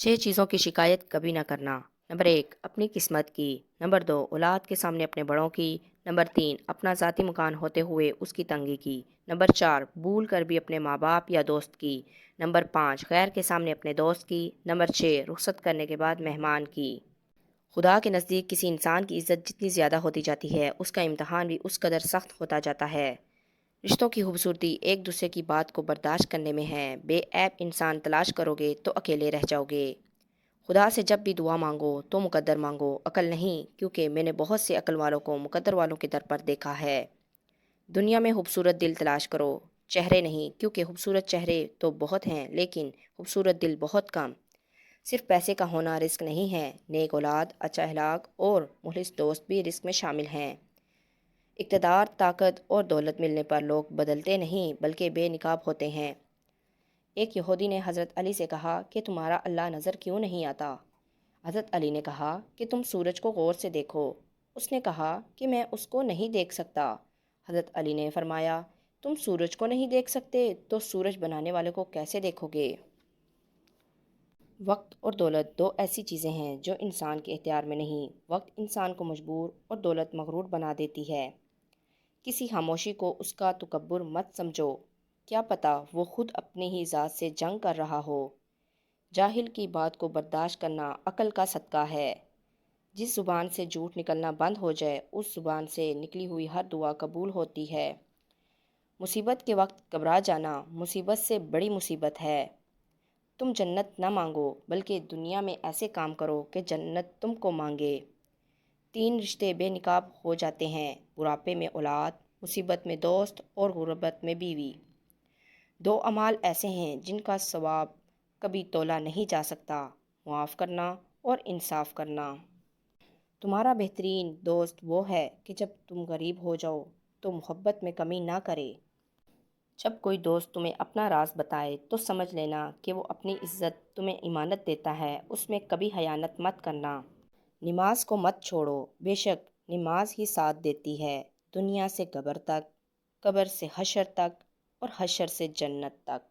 6 چیزوں کی شکایت کبھی نہ کرنا۔ نمبر 1، اپنی قسمت کی۔ نمبر 2، اولاد کے سامنے اپنے بڑوں کی۔ نمبر 3، اپنا ذاتی مکان ہوتے ہوئے اس کی تنگی کی۔ نمبر 4، بھول کر بھی اپنے ماں باپ یا دوست کی۔ نمبر 5، غیر کے سامنے اپنے دوست کی۔ نمبر 6، رخصت کرنے کے بعد مہمان کی۔ خدا کے نزدیک کسی انسان کی عزت جتنی زیادہ ہوتی جاتی ہے، اس کا امتحان بھی اس قدر سخت ہوتا جاتا ہے۔ رشتوں کی خوبصورتی ایک دوسرے کی بات کو برداشت کرنے میں ہے۔ بے عیب انسان تلاش کرو گے تو اکیلے رہ جاؤ گے۔ خدا سے جب بھی دعا مانگو تو مقدر مانگو، عقل نہیں، کیونکہ میں نے بہت سے عقل والوں کو مقدر والوں کے در پر دیکھا ہے۔ دنیا میں خوبصورت دل تلاش کرو، چہرے نہیں، کیونکہ خوبصورت چہرے تو بہت ہیں لیکن خوبصورت دل بہت کم۔ صرف پیسے کا ہونا رزق نہیں ہے، نیک اولاد، اچھا اخلاق اور مخلص دوست بھی رزق میں شامل ہیں۔ اقتدار، طاقت اور دولت ملنے پر لوگ بدلتے نہیں بلکہ بے نقاب ہوتے ہیں۔ ایک یہودی نے حضرت علی سے کہا کہ تمہارا اللہ نظر کیوں نہیں آتا؟ حضرت علی نے کہا کہ تم سورج کو غور سے دیکھو۔ اس نے کہا کہ میں اس کو نہیں دیکھ سکتا۔ حضرت علی نے فرمایا، تم سورج کو نہیں دیکھ سکتے تو سورج بنانے والے کو کیسے دیکھو گے؟ وقت اور دولت دو ایسی چیزیں ہیں جو انسان کے اختیار میں نہیں۔ وقت انسان کو مجبور اور دولت مغرور بنا دیتی ہے۔ کسی خاموشی کو اس کا تکبر مت سمجھو، کیا پتہ وہ خود اپنی ہی ذات سے جنگ کر رہا ہو۔ جاہل کی بات کو برداشت کرنا عقل کا صدقہ ہے۔ جس زبان سے جھوٹ نکلنا بند ہو جائے اس زبان سے نکلی ہوئی ہر دعا قبول ہوتی ہے۔ مصیبت کے وقت گھبرا جانا مصیبت سے بڑی مصیبت ہے۔ تم جنت نہ مانگو بلکہ دنیا میں ایسے کام کرو کہ جنت تم کو مانگے۔ 3 رشتے بے نقاب ہو جاتے ہیں، بڑھاپے میں اولاد، مصیبت میں دوست اور غربت میں بیوی۔ 2 اعمال ایسے ہیں جن کا ثواب کبھی تولا نہیں جا سکتا، معاف کرنا اور انصاف کرنا۔ تمہارا بہترین دوست وہ ہے کہ جب تم غریب ہو جاؤ تو محبت میں کمی نہ کرے۔ جب کوئی دوست تمہیں اپنا راز بتائے تو سمجھ لینا کہ وہ اپنی عزت تمہیں امانت دیتا ہے، اس میں کبھی خیانت مت کرنا۔ نماز کو مت چھوڑو، بے شک نماز ہی ساتھ دیتی ہے، دنیا سے قبر تک، قبر سے حشر تک اور حشر سے جنت تک۔